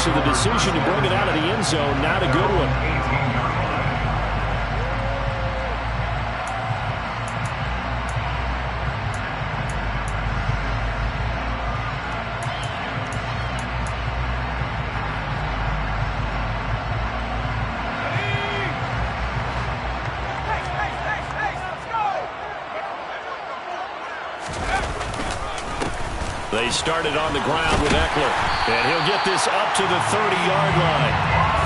so the decision to bring it out of the end zone, not a good one. They started on the ground with Eckler, and he'll get this up to the 30-yard line.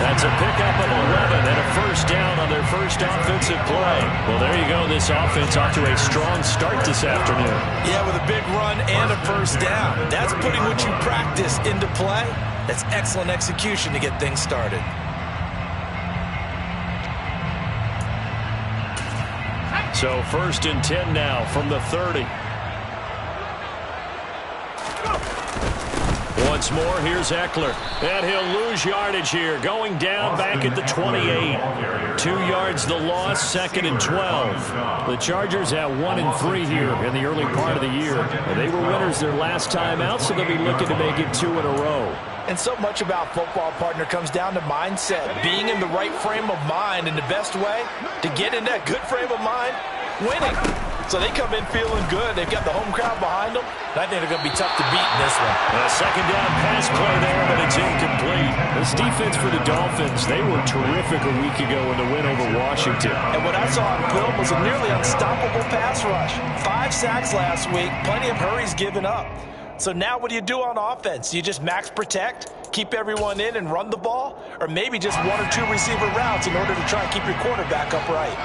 That's a pickup of 11 and a first down on their first offensive play. Well, there you go. This offense off to a strong start this afternoon. Yeah, with a big run and a first down. That's putting what you practice into play. That's excellent execution to get things started. So 1st and 10 now from the 30. Once more, here's Eckler. And he'll lose yardage here, going down back at the 28. 2 yards the loss, 2nd and 12. The Chargers at 1-3 here in the early part of the year. They were winners their last time out, so they'll be looking to make it 2 in a row. And so much about football, partner, comes down to mindset. Being in the right frame of mind, and the best way to get in that good frame of mind, winning. So they come in feeling good. They've got the home crowd behind them. And I think they're going to be tough to beat in this one. A 2nd down pass play there, but it's incomplete. This defense for the Dolphins, they were terrific a week ago in the win over Washington. And what I saw on film was a nearly unstoppable pass rush. 5 sacks last week, plenty of hurries given up. So now what do you do on offense? You just max protect, keep everyone in and run the ball? Or maybe just 1 or 2 receiver routes in order to try and keep your quarterback upright?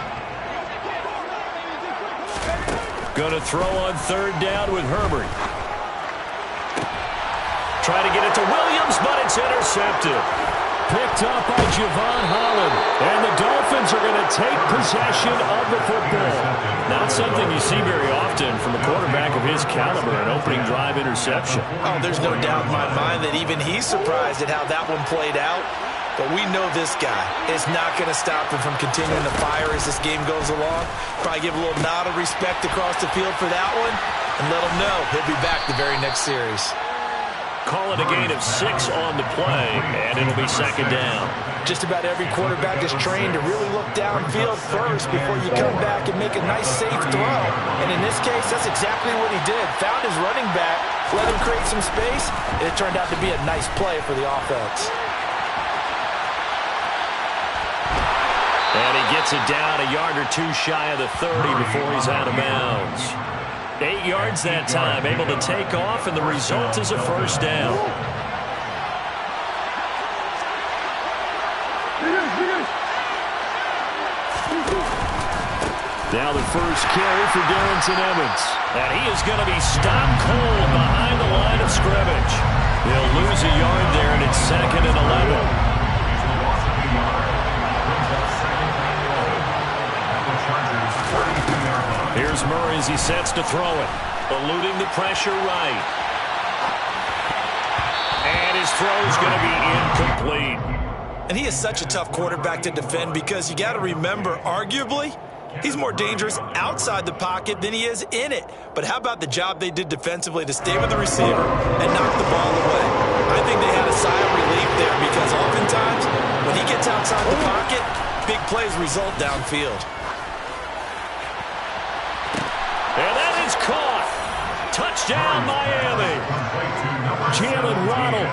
Going to throw on 3rd down with Herbert. Try to get it to Williams, but it's intercepted. Picked up by Javon Holland. And the Dolphins are going to take possession of the football. Not something you see very often from a quarterback of his caliber, an opening drive interception. Oh, there's no doubt in my mind that even he's surprised at how that one played out. But we know this guy is not going to stop him from continuing to fire as this game goes along. Probably give a little nod of respect across the field for that one and let him know he'll be back the very next series. Call it a gain of 6 on the play, and it'll be 2nd down. Just about every quarterback is trained to really look downfield first before you come back and make a nice, safe throw. And in this case, that's exactly what he did. Found his running back, let him create some space, and it turned out to be a nice play for the offense. And he gets it down a yard or 2 shy of the 30 before he's out of bounds. 8 yards that time, able to take off, and the result is a first down. Now the first carry for Darrington Evans. And he is going to be stopped cold behind the line of scrimmage. He'll lose a yard there, and it's 2nd and 11. Here's Murray as he sets to throw it. Eluding the pressure right. And his throw is going to be incomplete. And he is such a tough quarterback to defend because you got to remember, arguably, he's more dangerous outside the pocket than he is in it. But how about the job they did defensively to stay with the receiver and knock the ball away? I think they had a sigh of relief there because oftentimes when he gets outside the pocket, big plays result downfield. And that is caught. Touchdown, Miami. Jalen Waddle,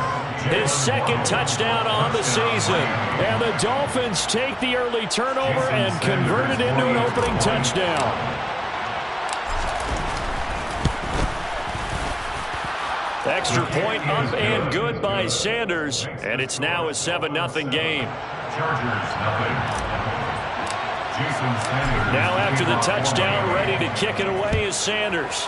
his 2nd touchdown on the season. And the Dolphins take the early turnover and convert it into an opening touchdown. Extra point up and good by Sanders. And it's now a 7-0 game. Now after the touchdown, ready to kick it away is Sanders.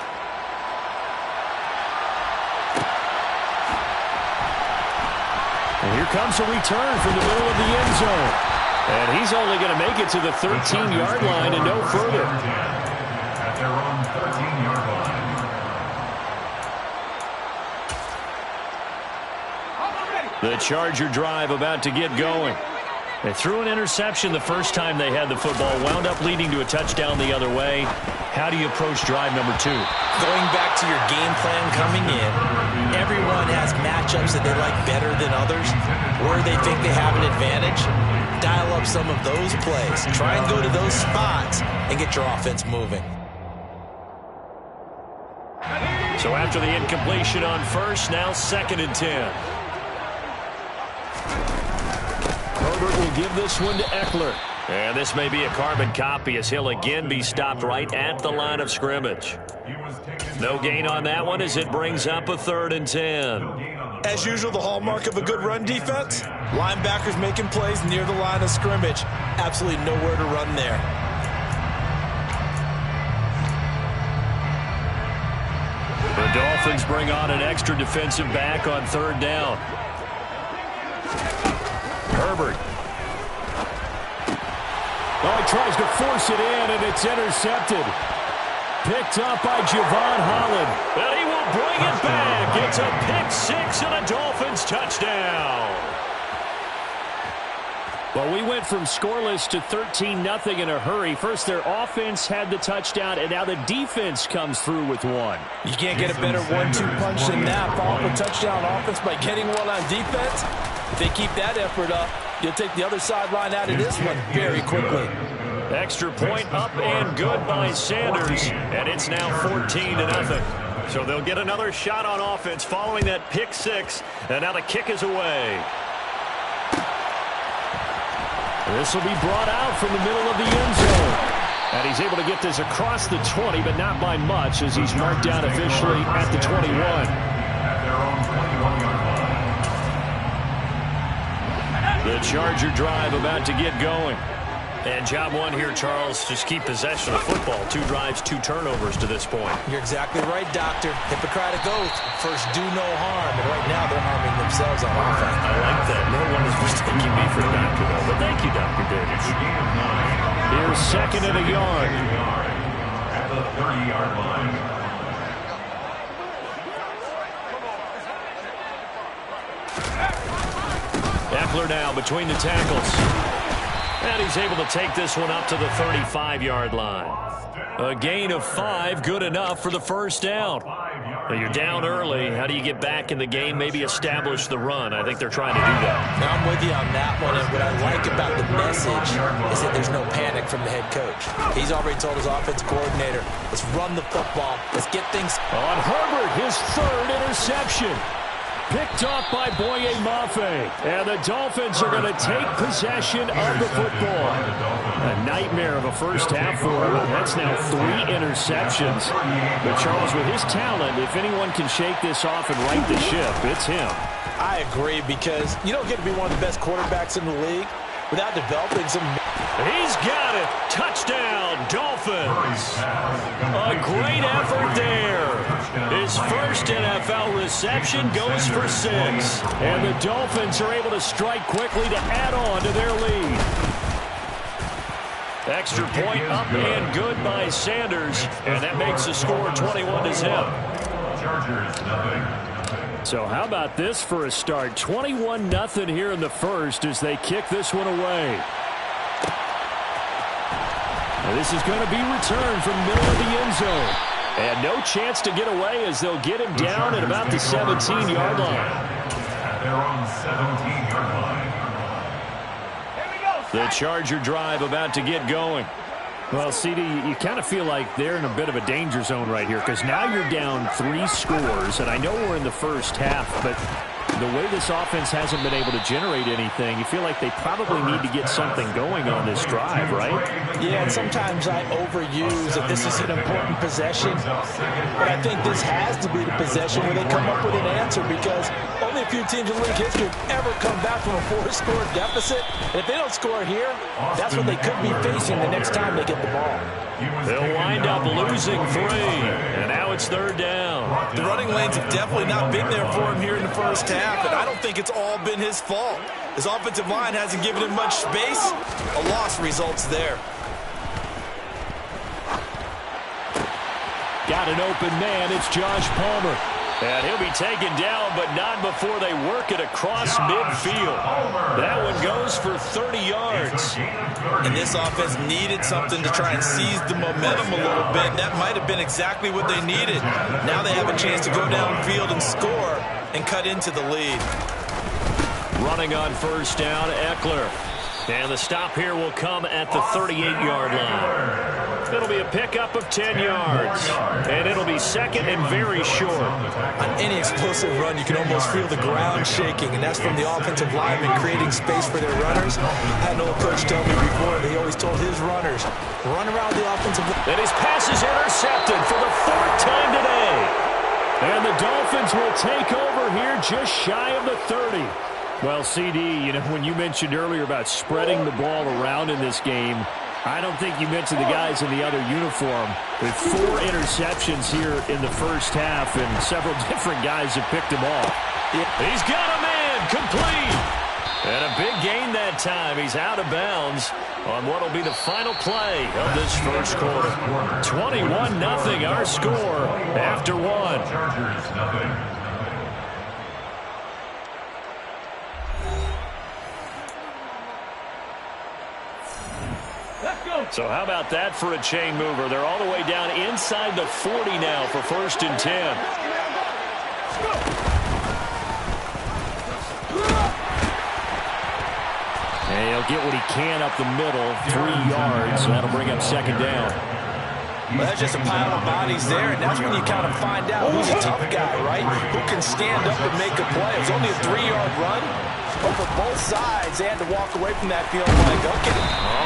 And here comes a return from the middle of the end zone. And he's only going to make it to the 13-yard line and no further. At their own 13-yard line. The Charger drive about to get going. They threw an interception the first time they had the football, wound up leading to a touchdown the other way. How do you approach drive number 2? Going back to your game plan coming in, everyone has matchups that they like better than others, where they think they have an advantage. Dial up some of those plays. Try and go to those spots and get your offense moving. So after the incompletion on first, now 2nd and 10. Herbert will give this one to Eckler. And this may be a carbon copy as he'll again be stopped right at the line of scrimmage. No gain on that one as it brings up a 3rd and 10. As usual, the hallmark of a good run defense, linebackers making plays near the line of scrimmage. Absolutely nowhere to run there. The Dolphins bring on an extra defensive back on 3rd down. Herbert. Oh, he tries to force it in, and it's intercepted. Picked up by Javon Holland. And he will bring it back. It's a pick-6 and a Dolphins touchdown. Well, we went from scoreless to 13-0 in a hurry. First, their offense had the touchdown, and now the defense comes through with one. You can't get a better 1-2 punch than that. Follow up a touchdown offense by getting one on defense. If they keep that effort up, you'll take the other sideline out of this one very quickly. Extra point up and good by Sanders, and it's now 14-0. So they'll get another shot on offense following that pick-6, and now the kick is away. This will be brought out from the middle of the end zone. And he's able to get this across the 20, but not by much as he's marked down officially at the 21. The Charger drive about to get going. And job one here, Charles, just keep possession of the football. 2 drives, 2 turnovers to this point. You're exactly right, Doctor. Hippocratic oath. First, do no harm. And right now, they're harming themselves on offense. I like that. No one is mistaking me for a doctor, though. But thank you, Dr. Davis. Here's 2nd and a yard. At the 30-yard line. Eckler now between the tackles. And he's able to take this one up to the 35-yard line. A gain of 5, good enough for the first down. Now you're down early. How do you get back in the game, maybe establish the run? I think they're trying to do that. Now I'm with you on that one, and what I like about the message is that there's no panic from the head coach. He's already told his offensive coordinator, let's run the football, let's get things. On Herbert, his 3rd interception. Picked off by Boye Mafe. And the Dolphins are going to take possession of the football. A nightmare of a first half for him. That's now 3 interceptions. But Charles, with his talent, if anyone can shake this off and right the ship, it's him. I agree, because you don't get to be one of the best quarterbacks in the league without developing some. He's got it. Touchdown, Dolphins. A great effort there. His first NFL reception goes for 6. And the Dolphins are able to strike quickly to add on to their lead. Extra point up and good by Sanders. And that makes the score 21-0. So how about this for a start? 21-0 here in the first as they kick this one away. Now this is going to be returned from the middle of the end zone. And no chance to get away as they'll get him down at about the 17-yard line. At their own 17-yard line. The Charger drive about to get going. Well, CD, you kind of feel like they're in a bit of a danger zone right here because now you're down 3 scores, and I know we're in the first half, but the way this offense hasn't been able to generate anything, you feel like they probably need to get something going on this drive, right? Yeah, and sometimes I overuse that this is an important possession, but I think this has to be the possession where they come up with an answer because only a few teams in league history have ever come back from a 4-score deficit, and if they don't score here, that's what they could be facing the next time they get the ball. They'll wind up losing 3, and now it's 3rd down. The running lanes have definitely not been there for him here in the first half, and I don't think it's all been his fault. His offensive line hasn't given him much space. A loss results there. Got an open man. It's Josh Palmer. And he'll be taken down, but not before they work it across midfield. That one goes for 30 yards. And this offense needed something to try and seize the momentum a little bit. That might have been exactly what they needed. Now they have a chance to go downfield and score and cut into the lead. Running on first down, Eckler. And the stop here will come at the 38-yard line. It'll be a pickup of 10 yards. And it'll be second and very short. On any explosive run, you can almost feel the ground shaking, and that's from the offensive linemen creating space for their runners. I had an old coach tell me before, they always told his runners, run around the offensive line. And his pass is intercepted for the fourth time today. And the Dolphins will take over here just shy of the 30. Well, CD, you know, when you mentioned earlier about spreading the ball around in this game, I don't think you mentioned the guys in the other uniform. With 4 interceptions here in the first half, and several different guys have picked him off. He's got a man, complete. And a big gain that time. He's out of bounds on what will be the final play of this first quarter. 21-0 our score after one. Chargers, nothing. So how about that for a chain mover? They're all the way down inside the 40 now for first and 10. And he'll get what he can up the middle, 3 yards. That'll bring up second down. Well, that's just a pile of bodies there, and that's when you kind of find out who's a tough guy, right? Who can stand up and make a play. It was only a 3-yard run, but for both sides, they had to walk away from that feeling like, okay.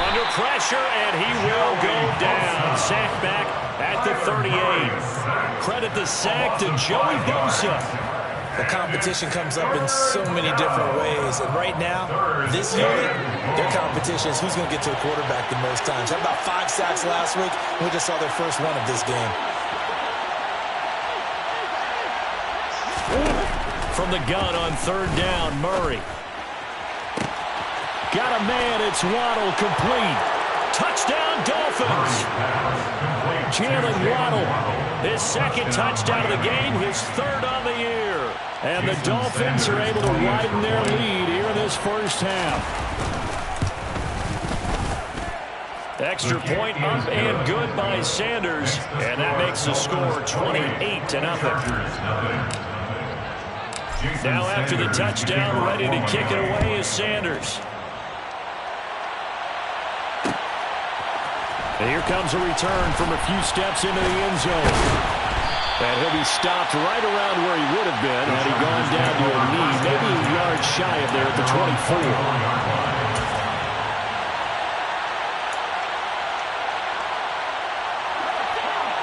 Under pressure, and he will go down. Sacked back at the 38. Credit the sack to Joey Bosa. The competition comes up in so many different ways, and right now, this unit, their competition is who's going to get to the quarterback the most times. How about 5 sacks last week? We just saw their first one of this game. From the gun on third down, Murray. Got a man, it's Waddle, complete. Touchdown, Dolphins. Jalen Waddle, his second touchdown of the game, his third on the year. And the Dolphins are able to widen their lead here in this first half. Extra point up and good by Sanders. And that makes the score 28-0. Now after the touchdown, ready to kick it away is Sanders. And here comes a return from a few steps into the end zone. And he'll be stopped right around where he would have been had he gone down to a knee, maybe a yard shy of there at the 24.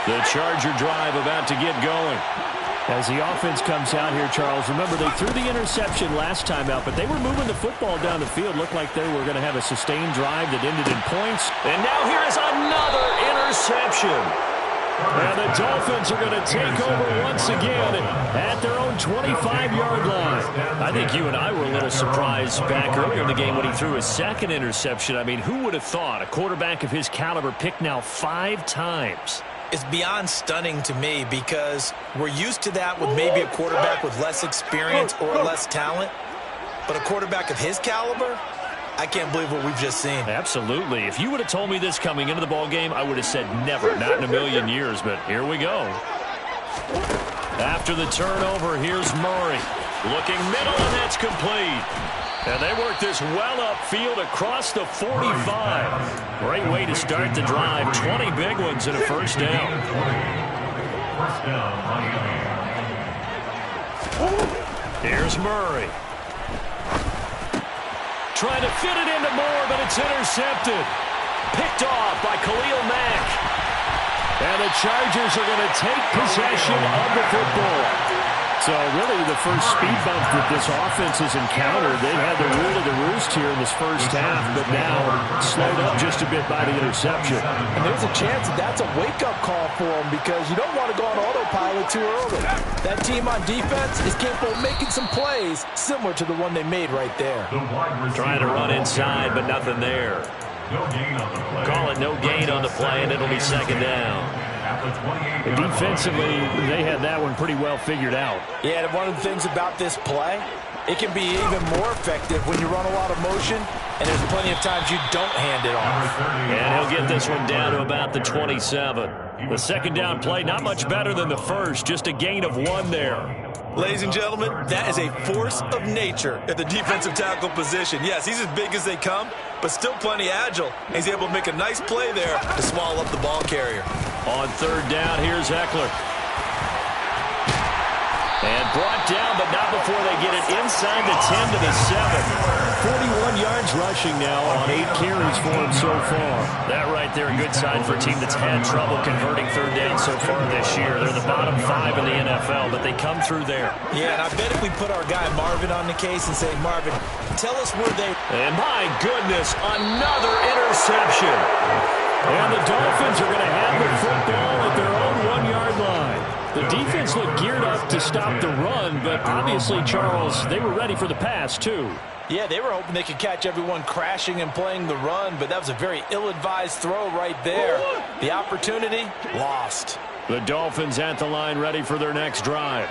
The Charger drive about to get going. As the offense comes out here, Charles, remember they threw the interception last time out, but they were moving the football down the field. Looked like they were going to have a sustained drive that ended in points. And now here is another interception. And the Dolphins are going to take over once again at their own 25-yard line. I think you and I were a little surprised back earlier in the game when he threw his second interception. I mean, who would have thought a quarterback of his caliber picked now 5 times? It's beyond stunning to me because we're used to that with maybe a quarterback with less experience or less talent. But a quarterback of his caliber, I can't believe what we've just seen. Absolutely. If you would have told me this coming into the ball game, I would have said never, not in a million years. But here we go. After the turnover, here's Murray. Looking middle, and that's complete. And they work this well upfield across the 45. Great way to start the drive. 20 big ones and a first down. Here's Murray. Trying to fit it into Moore, but it's intercepted. Picked off by Khalil Mack. And the Chargers are going to take possession of the football. So really the first speed bump that this offense has encountered, they've had the rule of the roost here in this first half, but now slowed up just a bit by the interception. And there's a chance that that's a wake-up call for them because you don't want to go on autopilot too early. That team on defense is capable of making some plays similar to the one they made right there. Trying to run inside, but nothing there. Call it no gain on the play, and it'll be second down. Defensively, they had that one pretty well figured out. Yeah, and one of the things about this play, it can be even more effective when you run a lot of motion, and there's plenty of times you don't hand it off. And he'll get this one down to about the 27. The second down play, not much better than the first, just a gain of 1 there. Ladies and gentlemen, that is a force of nature at the defensive tackle position. Yes, he's as big as they come, but still plenty agile. He's able to make a nice play there to swallow up the ball carrier. On third down, here's Eckler. And brought down, but not before they get it inside the 10 to the 7. 41 yards rushing now on 8 carries for him so far. That right there, a good sign for a team that's had trouble converting third down so far this year. They're the bottom 5 in the NFL, but they come through there. Yeah, and I bet if we put our guy Marvin on the case and say, Marvin, tell us where they... And my goodness, another interception. And the Dolphins are going to have the football at their own 1-yard line. The defense looked geared up to stop the run, but obviously, Charles, they were ready for the pass, too. Yeah, they were hoping they could catch everyone crashing and playing the run, but that was a very ill-advised throw right there. The opportunity, lost. The Dolphins at the line, ready for their next drive.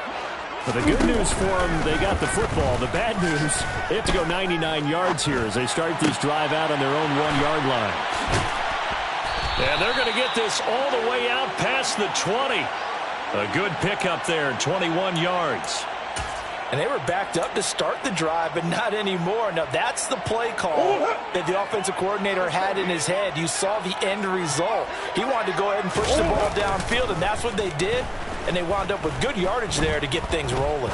But the good news for them, they got the football. The bad news, they have to go 99 yards here as they start this drive out on their own 1-yard line. And they're going to get this all the way out past the 20. A good pickup there, 21 yards. And they were backed up to start the drive, but not anymore. Now, that's the play call that the offensive coordinator had in his head. You saw the end result. He wanted to go ahead and push the ball downfield, and that's what they did. And they wound up with good yardage there to get things rolling.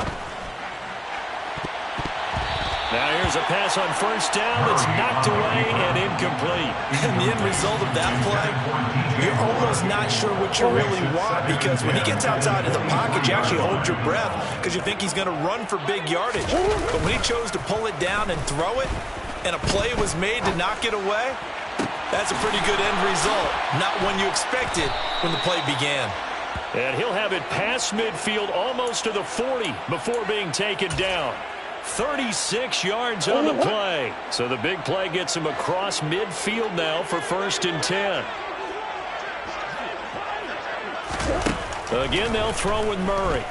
Now here's a pass on first down that's knocked away and incomplete. And the end result of that play, you're almost not sure what you really want, because when he gets outside of the pocket, you actually hold your breath because you think he's going to run for big yardage. But when he chose to pull it down and throw it, and a play was made to knock it away, that's a pretty good end result. Not one you expected when the play began. And he'll have it past midfield almost to the 40 before being taken down. 36 yards on the play. So the big play gets him across midfield now for 1st and 10. Again, they'll throw with Murray.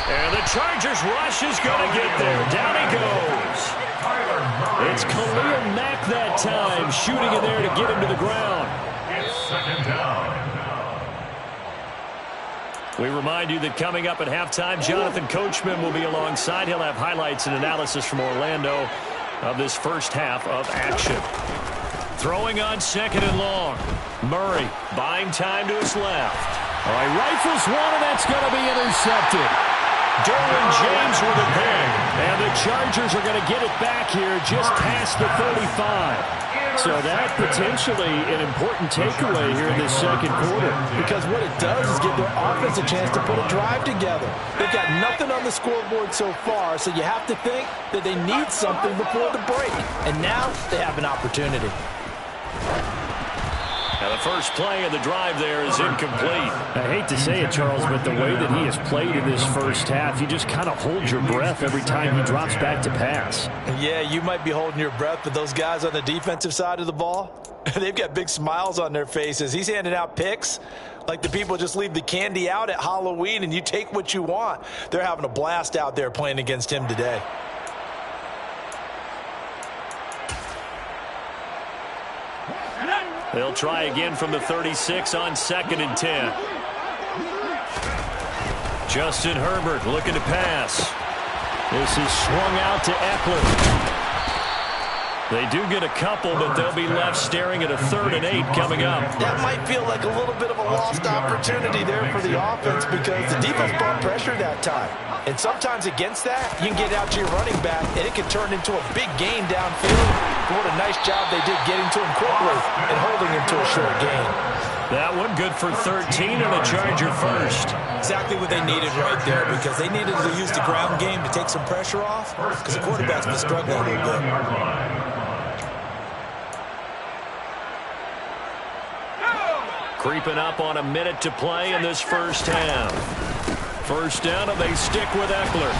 And the Chargers rush is going to get there. Down he goes. It's Khalil Mack that time, shooting in there to get him to the ground. It's 2nd down. We remind you that coming up at halftime, Jonathan Coachman will be alongside. He'll have highlights and analysis from Orlando of this first half of action. Throwing on 2nd and long. Murray buying time to his left. All right, rifles one, and that's going to be intercepted. Derwin James with a pick. And the Chargers are going to get it back here just past the 35. So that potentially an important takeaway here in this second quarter. Because what it does is give their offense a chance to put a drive together. They've got nothing on the scoreboard so far, so you have to think that they need something before the break. And now they have an opportunity. Now the first play of the drive there is incomplete. I hate to say it, Charles, but the way that he has played in this first half, you just kind of hold your breath every time he drops back to pass. Yeah, you might be holding your breath, but those guys on the defensive side of the ball, they've got big smiles on their faces. He's handing out picks like the people just leave the candy out at Halloween and you take what you want. They're having a blast out there playing against him today. They'll try again from the 36 on 2nd and 10. Justin Herbert looking to pass. This is swung out to Eckler. They do get a couple, but they'll be left staring at a 3rd and 8 coming up. That might feel like a little bit of a lost opportunity there for the offense because the defense brought pressure that time. And sometimes against that, you can get out to your running back, and it can turn into a big gain downfield. What a nice job they did getting to him quickly and holding him to a short gain. That one good for 13 and a Charger first. Exactly what they needed right there because they needed to use the ground game to take some pressure off because the quarterback's been struggling a little bit. Creeping up on a minute to play in this first half. First down, and they stick with Eckler.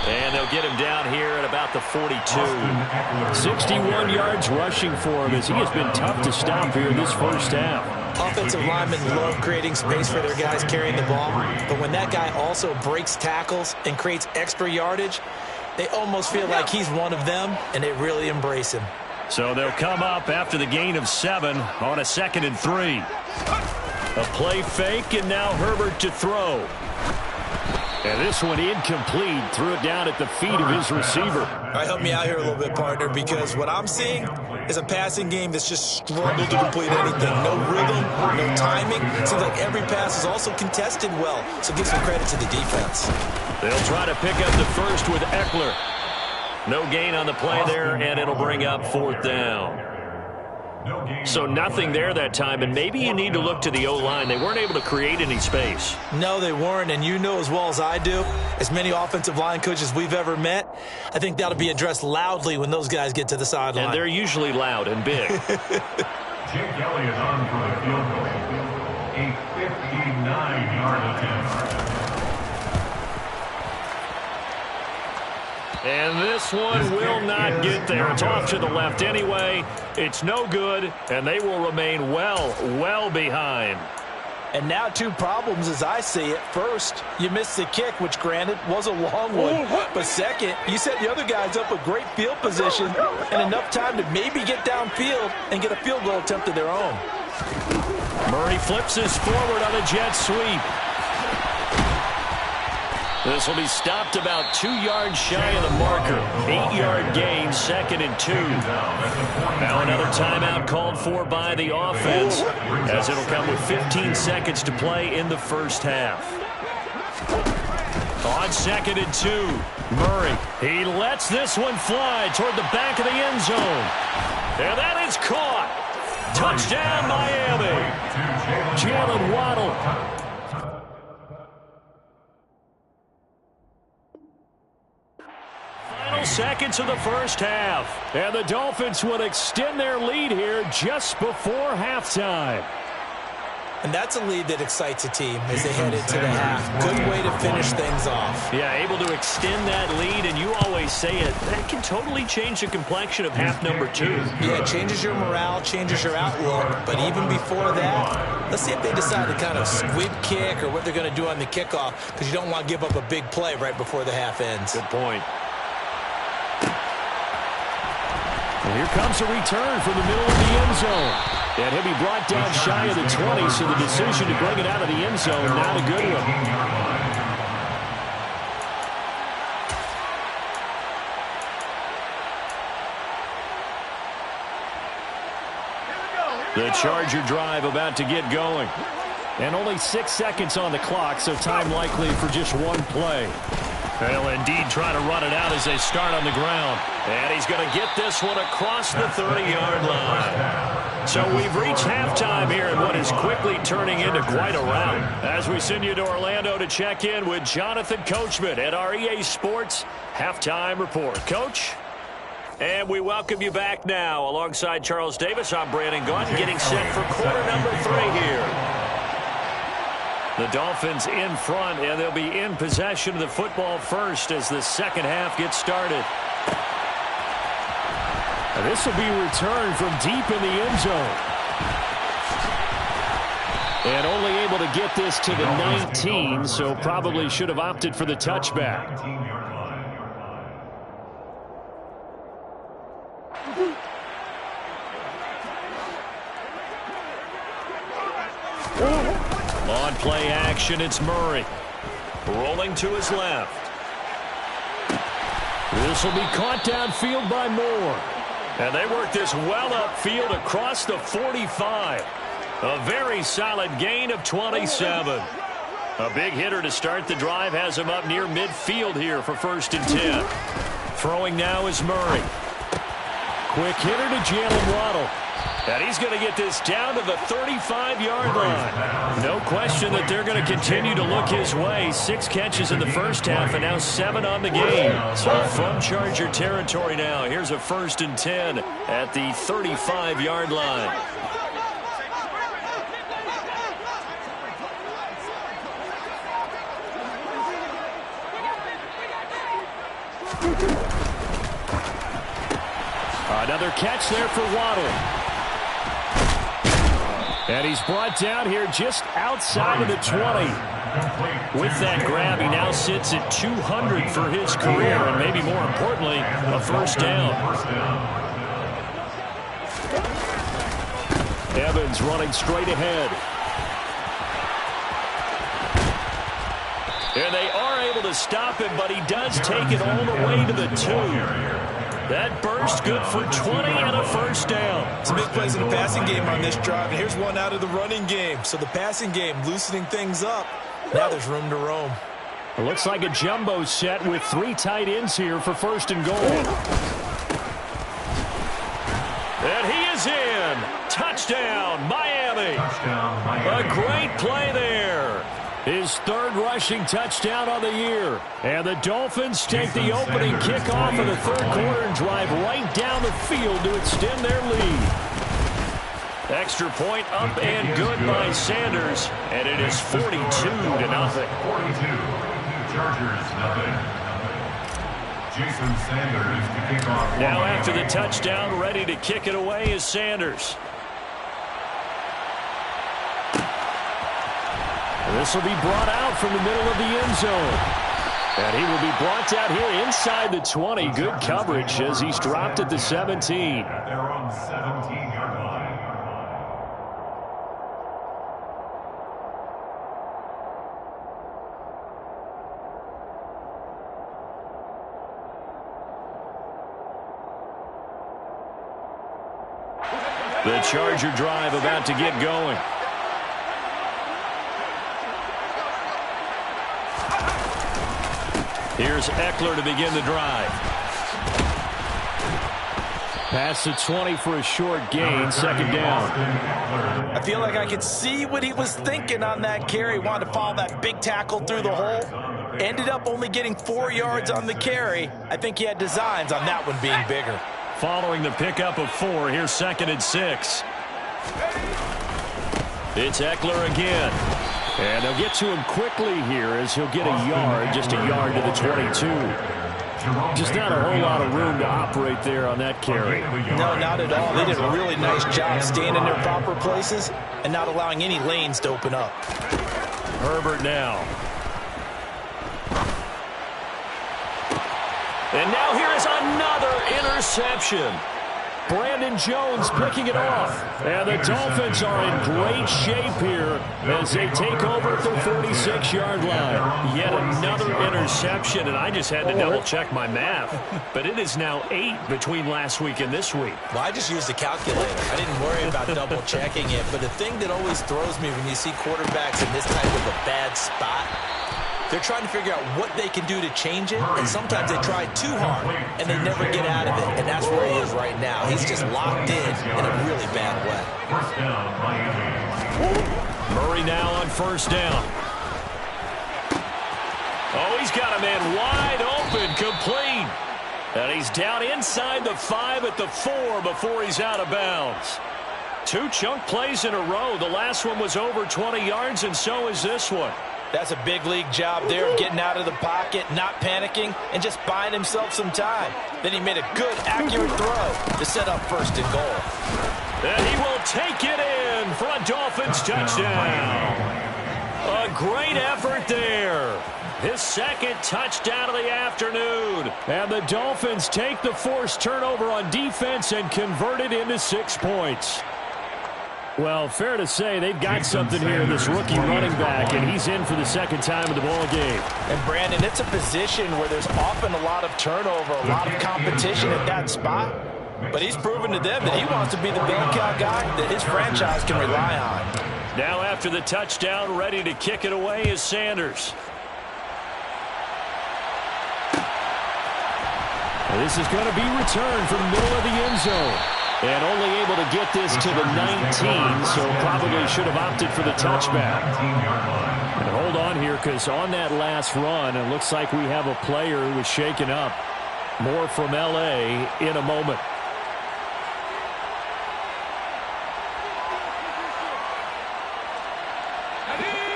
And they'll get him down here at about the 42. 61 yards rushing for him as he has been tough to stop here in this first half. Offensive linemen love creating space for their guys carrying the ball, but when that guy also breaks tackles and creates extra yardage, they almost feel like he's one of them, and they really embrace him. So they'll come up after the gain of 7 on a 2nd and 3. A play fake, and now Herbert to throw. And this one incomplete. Threw it down at the feet of his receiver. All right, help me out here a little bit, partner, because what I'm seeing is a passing game that's just struggled to complete anything. No rhythm, no timing. Seems like every pass is also contested well, so give some credit to the defense. They'll try to pick up the first with Eckler. No gain on the play there, and it'll bring up 4th down. So nothing there that time, and maybe you need to look to the O-line. They weren't able to create any space. No, they weren't, and you know as well as I do, as many offensive line coaches we've ever met, I think that'll be addressed loudly when those guys get to the sideline. And they're usually loud and big. Jake Elliott on for the field goal. A 59-yard attempt. And this one will not get there. It's off to the left anyway. It's no good, and they will remain well behind. And now 2 problems as I see it. First, you missed the kick, which granted was a long one. But second, you set the other guys up with great field position and enough time to maybe get downfield and get a field goal attempt of their own. Murray flips this forward on a jet sweep. This will be stopped about 2 yards shy of the marker. 8-yard gain, 2nd and 2. Now another timeout called for by the offense, as it'll come with 15 seconds to play in the first half. On 2nd and 2, Murray. He lets this one fly toward the back of the end zone. And that is caught. Touchdown, Miami. Jalen Waddle. Seconds of the first half, and the Dolphins will extend their lead here just before halftime. And that's a lead that excites a team as they head into the half. Good way to finish things off. Yeah, able to extend that lead, and you always say it, that can totally change the complexion of half number 2. Yeah, it changes your morale, changes your outlook, but even before that, let's see if they decide to kind of squib kick or what they're going to do on the kickoff, because you don't want to give up a big play right before the half ends. Good point. And here comes a return from the middle of the end zone. And he'll be brought down shy of the 20, so the decision to bring it out of the end zone, not a good one. The Charger drive about to get going. And only 6 seconds on the clock, so time likely for just 1 play. They'll indeed try to run it out as they start on the ground. And he's going to get this one across the 30-yard line. So we've reached halftime here in what is quickly turning into quite a rout. As we send you to Orlando to check in with Jonathan Coachman at our EA Sports Halftime Report. Coach? And we welcome you back now. Alongside Charles Davis, I'm Brandon Gunn, getting set for quarter number 3 here. The Dolphins in front, and they'll be in possession of the football first as the second half gets started. And this will be returned from deep in the end zone. And only able to get this to the 19, so probably should have opted for the touchback. On play action, it's Murray. Rolling to his left. This will be caught downfield by Moore. And they work this well upfield across the 45. A very solid gain of 27. A big hitter to start the drive has him up near midfield here for 1st and 10. Throwing now is Murray. Quick hitter to Jalen Waddle. And he's going to get this down to the 35-yard line. No question that they're going to continue to look his way. 6 catches in the first half and now 7 on the game. So from Charger territory now, here's a 1st and 10 at the 35-yard line. Another catch there for Waddle. And he's brought down here just outside of the 20. With that grab, he now sits at 200 for his career, and maybe more importantly, a first down. Evans running straight ahead. And they are able to stop him, but he does take it all the way to the 2. That burst good for 20 and a first down. Some big plays in the passing game on this drive, and here's one out of the running game. So the passing game loosening things up. Now there's room to roam. It looks like a jumbo set with 3 tight ends here for first and goal. And he is in. Touchdown, Miami. A great play there. His 3rd rushing touchdown on the year. And the Dolphins take the opening kickoff of the 3rd quarter and drive right down the field to extend their lead. Extra point up and good by Sanders. And it is 42-0. 42. Chargers, nothing. Jason Sanders to kick off. Now after the touchdown, ready to kick it away is Sanders. This will be brought out from the middle of the end zone. And he will be brought down here inside the 20. Good coverage as he's dropped at the 17. They're on 17-yard line. The Charger drive about to get going. Here's Eckler to begin the drive. Past the 20 for a short gain, second down. I feel like I could see what he was thinking on that carry. Wanted to follow that big tackle through the hole. Ended up only getting 4 yards on the carry. I think he had designs on that one being bigger. Following the pickup of 4, here's 2nd and 6. It's Eckler again. And they'll get to him quickly here as he'll get a yard, just a yard to the 22. Just not a whole lot of room to operate there on that carry. No, not at all. They did a really nice job staying in their proper places and not allowing any lanes to open up. Herbert now. And now here is another interception. Brandon Jones picking it off. And the Dolphins are in great shape here as they take over at the 46-yard line. Yet another interception, and I just had to double-check my math. But it is now 8 between last week and this week. Well, I just used a calculator. I didn't worry about double-checking it. But the thing that always throws me when you see quarterbacks in this type of a bad spot, they're trying to figure out what they can do to change it, and sometimes they try too hard, and they never get out of it, and that's where he is right now. He's just locked in a really bad way. First down, Miami. Murray now on first down. Oh, he's got a man wide open, complete. And he's down inside the 5 at the 4 before he's out of bounds. 2 chunk plays in a row. The last one was over 20 yards, and so is this one. That's a big league job there of getting out of the pocket, not panicking, and just buying himself some time. Then he made a good, accurate throw to set up first and goal. And he will take it in for a Dolphins touchdown. A great effort there. His 2nd touchdown of the afternoon. And the Dolphins take the forced turnover on defense and convert it into 6 points. Well, fair to say they've got something here, this rookie running back, and he's in for the 2nd time of the ball game. And, Brandon, it's a position where there's often a lot of turnover, a lot of competition at that spot. But he's proven to them that he wants to be the bell cow guy that his franchise can rely on. Now after the touchdown, ready to kick it away is Sanders. This is going to be returned from the middle of the end zone. And only able to get this to the 19, so probably should have opted for the touchback. And hold on here, because on that last run, it looks like we have a player who was shaken up. More from L.A. in a moment.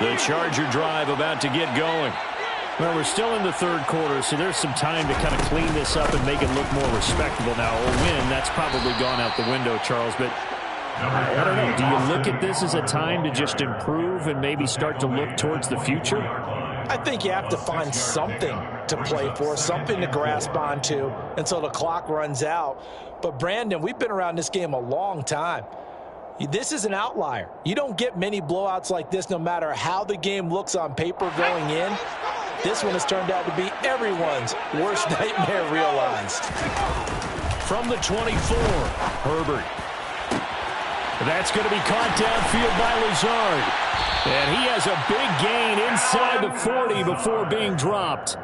The Charger drive about to get going. Well, we're still in the third quarter, so there's some time to kind of clean this up and make it look more respectable. Now, a win, that's probably gone out the window, Charles, but I don't know. Do you look at this as a time to just improve and maybe start to look towards the future? I think you have to find something to play for, something to grasp onto until the clock runs out. But, Brandon, we've been around this game a long time. This is an outlier. You don't get many blowouts like this no matter how the game looks on paper going in. This one has turned out to be everyone's worst nightmare realized. From the 24, Herbert. That's going to be caught downfield by Lazard. And he has a big gain inside the 40 before being dropped.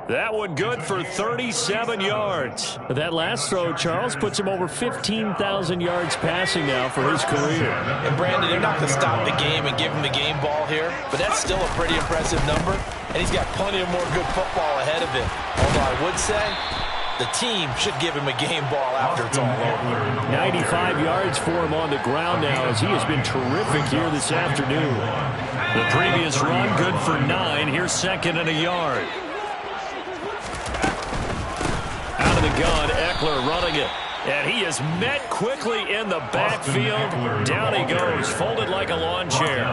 That one good for 37 yards. That last throw, Charles, puts him over 15,000 yards passing now for his career. And, Brandon, they're not going to stop the game and give him the game ball here, but that's still a pretty impressive number, and he's got plenty of more good football ahead of him. Although I would say the team should give him a game ball after it's all over. 95 yards for him on the ground now as he has been terrific here this afternoon. The previous run good for 9. Here's second and a yard. Out of the gun, Eckler running it. And he is met quickly in the backfield. Down he goes, folded like a lawn chair.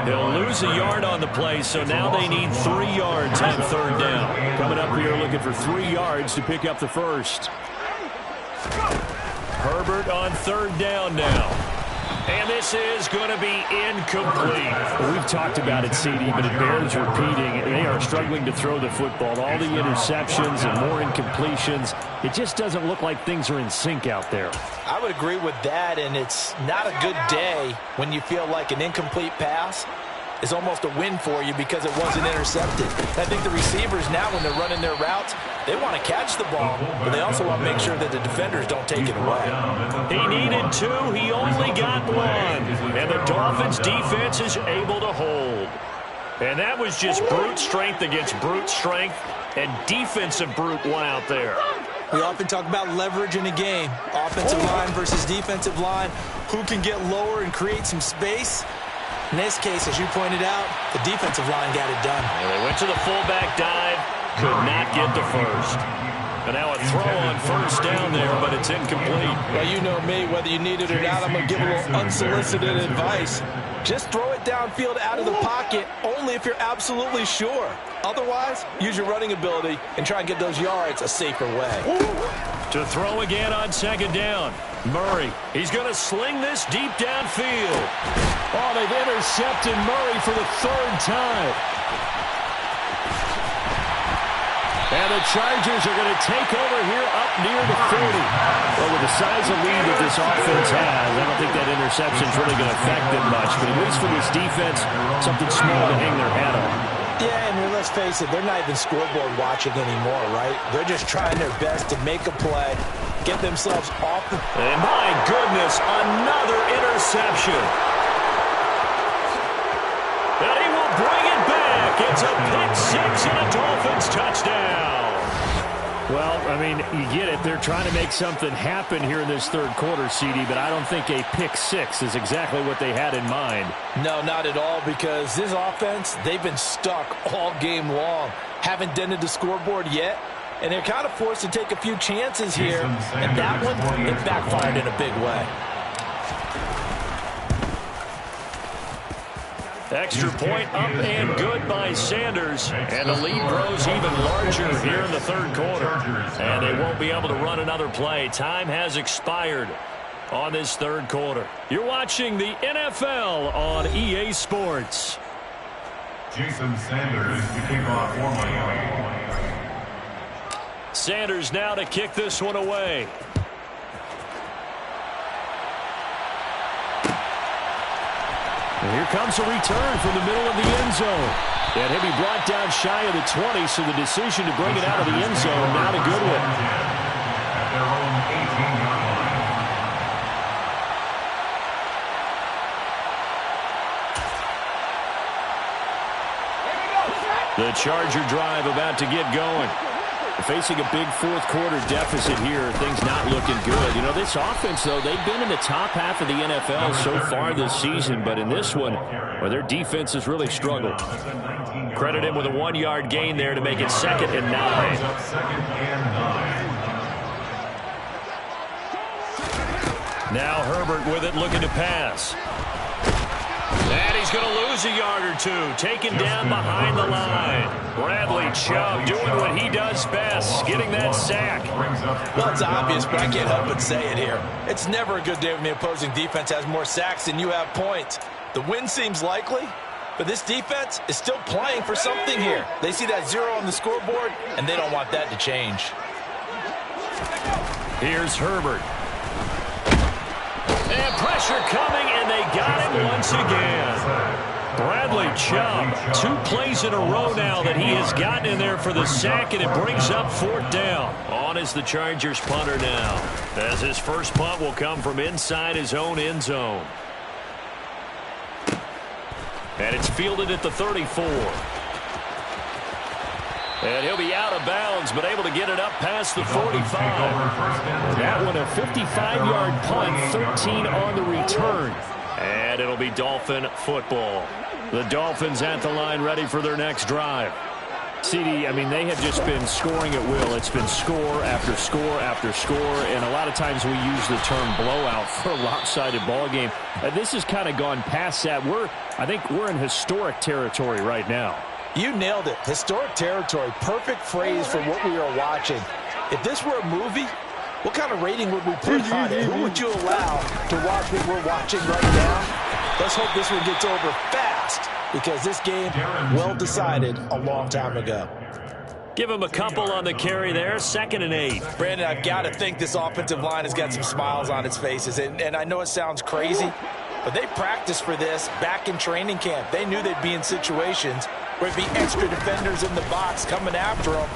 He'll lose a yard on the play, so now they need 3 yards on third down. Coming up here looking for 3 yards to pick up the first. Herbert on third down now. And this is going to be incomplete. We've talked about it, CD, but it bears repeating. They are struggling to throw the football. All the interceptions and more incompletions. It just doesn't look like things are in sync out there. I would agree with that, and it's not a good day when you feel like an incomplete pass is almost a win for you because it wasn't intercepted. I think the receivers now, when they're running their routes, they want to catch the ball, but they also want to make sure that the defenders don't take it away. He needed 2. He only got 1. And the Dolphins' defense is able to hold. And that was just brute strength against brute strength, and defensive brute one out there. We often talk about leverage in a game. Offensive line versus defensive line. Who can get lower and create some space? In this case, as you pointed out, the defensive line got it done. And they went to the fullback dive, could not get the first. And now a throw on first down there, but it's incomplete. Well, you know me, whether you need it or not, I'm going to give a little unsolicited advice. Just throw it downfield out of the pocket, only if you're absolutely sure. Otherwise, use your running ability and try and get those yards a safer way. To throw again on second down. Murray, he's going to sling this deep downfield. Oh, they've intercepted Murray for the 3rd time. And the Chargers are going to take over here up near the 40. Well, with the size of lead that this offense has, I don't think that interception is really going to affect them much. But at least for this defense, something small to hang their hat on. Yeah, and let's face it, they're not even scoreboard watching anymore, right? They're just trying their best to make a play, get themselves off the... And my goodness, another interception. And he will bring it back. It's a pick-6 and a Dolphins touchdown. Well, I mean, you get it. They're trying to make something happen here in this third quarter, CD, but I don't think a pick-6 is exactly what they had in mind. No, not at all, because this offense, they've been stuck all game long. Haven't dented the scoreboard yet, and they're kind of forced to take a few chances here, and that one, it backfired in a big way. Extra point up and good by Sanders. And the lead grows even larger here in the third quarter. And they won't be able to run another play. Time has expired on this third quarter. You're watching the NFL on EA Sports. Jason Sanders to kick off for Miami. Sanders now to kick this one away. And here comes a return from the middle of the end zone. And he'll be brought down shy of the 20, so the decision to bring it out of the end zone, not a good one. At their own 18-yard line. The Charger drive about to get going. Facing a big fourth-quarter deficit here, things not looking good. You know, this offense, though, they've been in the top half of the NFL so far this season, but in this one, well, their defense has really struggled. Credit him with a 1-yard gain there to make it 2nd and 9. Now Herbert with it, looking to pass. And he's going to lose a yard or two, taken down behind the line. Bradley Chubb doing what he does best, getting that sack. Well, it's obvious, but I can't help but say it here. It's never a good day when the opposing defense has more sacks than you have points. The win seems likely, but this defense is still playing for something here. They see that 0 on the scoreboard, and they don't want that to change. Here's Herbert. And pressure coming, and they got him once again. Bradley Chubb, 2 plays in a row now that he has gotten in there for the sack, and it brings up 4th down. On is the Chargers punter now, as his first punt will come from inside his own end zone. And it's fielded at the 34. And he'll be out of bounds, but able to get it up past the 45. That one a 55-yard punt, 13 on the return. And it'll be Dolphin football. The Dolphins at the line ready for their next drive. CD, I mean, they have just been scoring at will. It's been score after score after score, and a lot of times we use the term blowout for a lopsided ball game. This has kind of gone past that. I think we're in historic territory right now. You nailed it. Historic territory. Perfect phrase for what we are watching. If this were a movie, what kind of rating would we put on it? Who would you allow to watch what we're watching right now? Let's hope this one gets over fast, because this game, well decided a long time ago. Give him a couple on the carry there, 2nd and 8. Brandon, I've got to think this offensive line has got some smiles on its faces. And I know it sounds crazy, but they practiced for this back in training camp. They knew they'd be in situations where it'd be extra defenders in the box coming after them,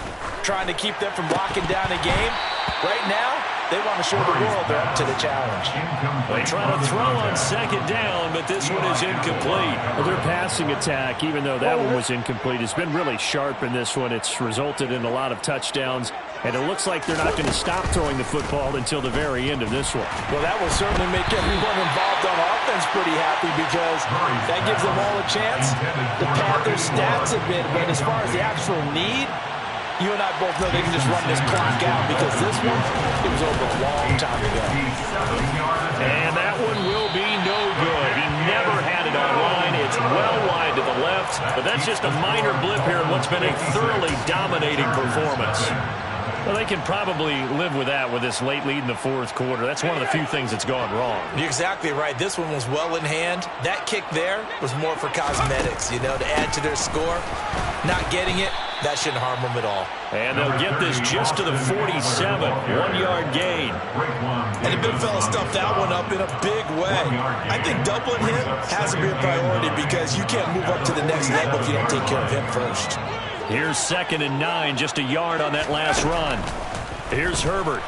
trying to keep them from locking down a game. Right now, they want to show the world they're up to the challenge. They try to throw on 2nd down, but this one is incomplete. Well, their passing attack, even though that one was incomplete, has been really sharp in this one. It's resulted in a lot of touchdowns, and it looks like they're not going to stop throwing the football until the very end of this one. Well, that will certainly make everyone involved on offense pretty happy, because that gives them all a chance to pad their stats a bit. But as far as the actual need, you and I both know they can just run this clock out, because this one, it was over a long time ago. And that one will be no good. He never had it online. It's well wide to the left, but that's just a minor blip here in what's been a thoroughly dominating performance. Well, they can probably live with that with this late lead in the 4th quarter. That's one of the few things that's gone wrong. You're exactly right. This one was well in hand. That kick there was more for cosmetics, to add to their score. Not getting it, that shouldn't harm them at all. And they'll get this just to the 47, 1-yard gain. And the big fella stuffed that one up in a big way. I think doubling him has to be a priority, because you can't move up to the next level if you don't take care of him first. Here's 2nd and 9, just a yard on that last run. Here's Herbert.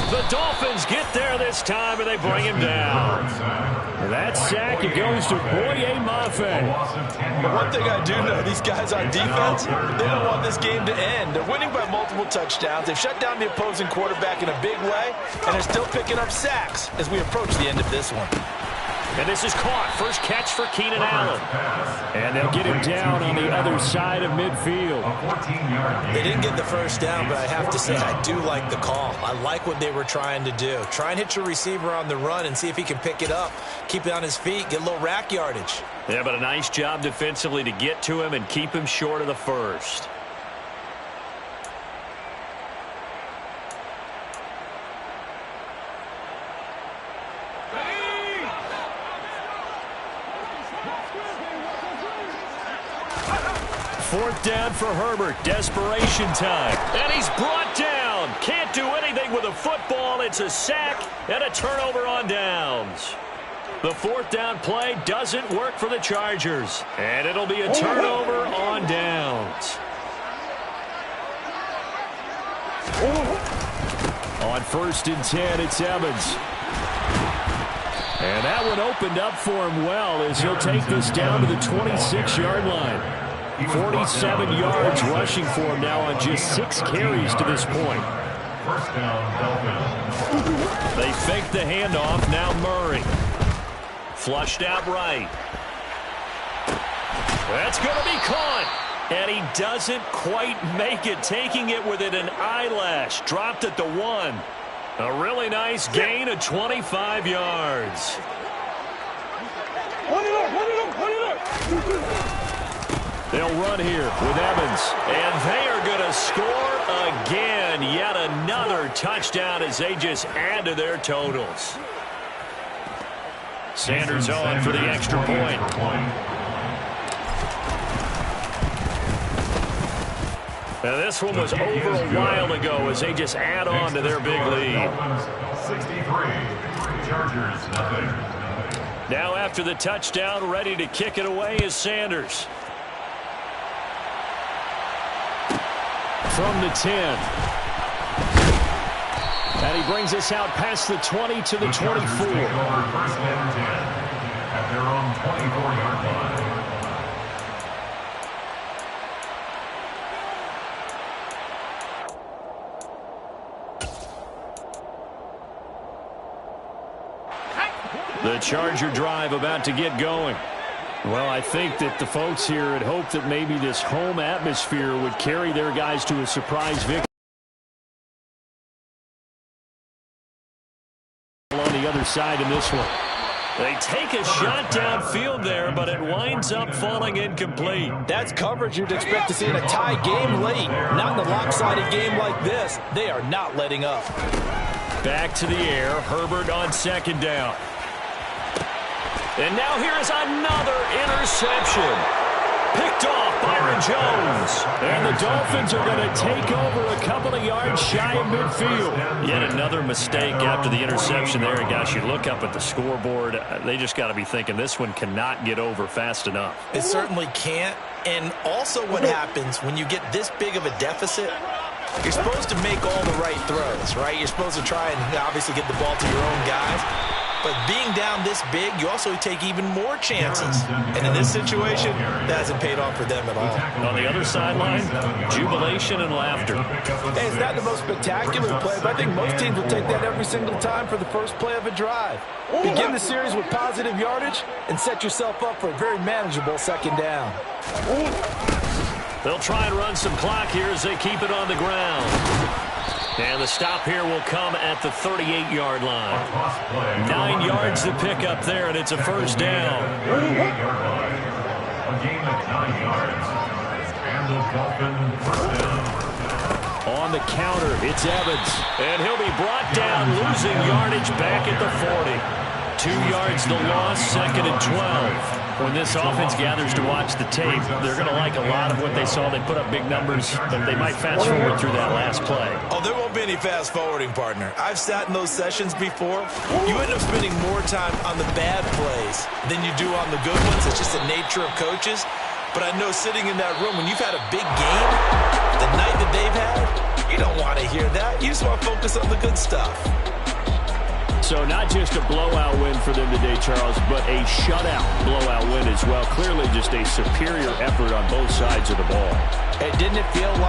The Dolphins get there this time, and they bring him down. And that sack, it goes to Boye Mafe. But one thing I do know, these guys on defense, they don't want this game to end. They're winning by multiple touchdowns. They've shut down the opposing quarterback in a big way, and they're still picking up sacks as we approach the end of this one. And this is caught. First catch for Keenan Allen. And they'll get him down on the other side of midfield. They didn't get the first down, but I have to say I do like the call. I like what they were trying to do. Try and hit your receiver on the run and see if he can pick it up. Keep it on his feet, get a little rack yardage. Yeah, but a nice job defensively to get to him and keep him short of the first. Fourth down for Herbert. Desperation time. And he's brought down. Can't do anything with a football. It's a sack and a turnover on downs. The 4th down play doesn't work for the Chargers. And it'll be a turnover on downs. On 1st and 10, it's Evans. And that one opened up for him well, as he'll take this down to the 26-yard line. 47 yards rushing for him now on just 6 carries to this point. First down, Dolphins. They fake the handoff. Now Murray. Flushed out right. That's going to be caught. And he doesn't quite make it, taking it within an eyelash. Dropped at the 1. A really nice gain of 25 yards. They'll run here with Evans. And they are going to score again. Yet another touchdown as they just add to their totals. Sanders on for the extra point. Now this one was over a while ago as they just add on to their big lead. 63. Chargers, nothing. Now after the touchdown, ready to kick it away is Sanders. From the 10. And he brings us out past the 20 to the 24. First and 10 at their own 24-yard line. The Charger drive about to get going. Well, I think that the folks here had hoped that maybe this home atmosphere would carry their guys to a surprise victory. On the other side in this one. They take a shot downfield there, but it winds up falling incomplete. That's coverage you'd expect to see in a tie game late. Not in a lopsided game like this. They are not letting up. Back to the air. Herbert on second down. And now here is another interception. Picked off Byron Jones. And the Dolphins are going to take over a couple of yards shy of midfield. Yet another mistake after the interception there. And gosh, you look up at the scoreboard, they just got to be thinking this one cannot get over fast enough. It certainly can't. And also what happens when you get this big of a deficit, you're supposed to make all the right throws, right? You're supposed to try and obviously get the ball to your own guys. But being down this big, you also take even more chances. And in this situation, that hasn't paid off for them at all. On the other sideline, jubilation and laughter. Hey, it's not the most spectacular play, but I think most teams will take that every single time for the first play of a drive. Begin the series with positive yardage and set yourself up for a very manageable second down. They'll try and run some clock here as they keep it on the ground. And the stop here will come at the 38-yard line. 9 yards to pick up there, and it's a first down. 38-yard line. A gain of 9 yards. And the Dolphins first down. On the counter, it's Evans. And he'll be brought down, losing yardage back at the 40. 2 yards the loss, second and 12. When this offense gathers to watch the tape, they're going to like a lot of what they saw. They put up big numbers, but they might fast forward through that last play. Oh, there won't be any fast forwarding, partner. I've sat in those sessions before. You end up spending more time on the bad plays than you do on the good ones. It's just the nature of coaches. But I know sitting in that room, when you've had a big game, the night that they've had, you don't want to hear that. You just want to focus on the good stuff. So not just a blowout win for them today, Charles, but a shutout blowout win as well. Clearly just a superior effort on both sides of the ball. And didn't it feel like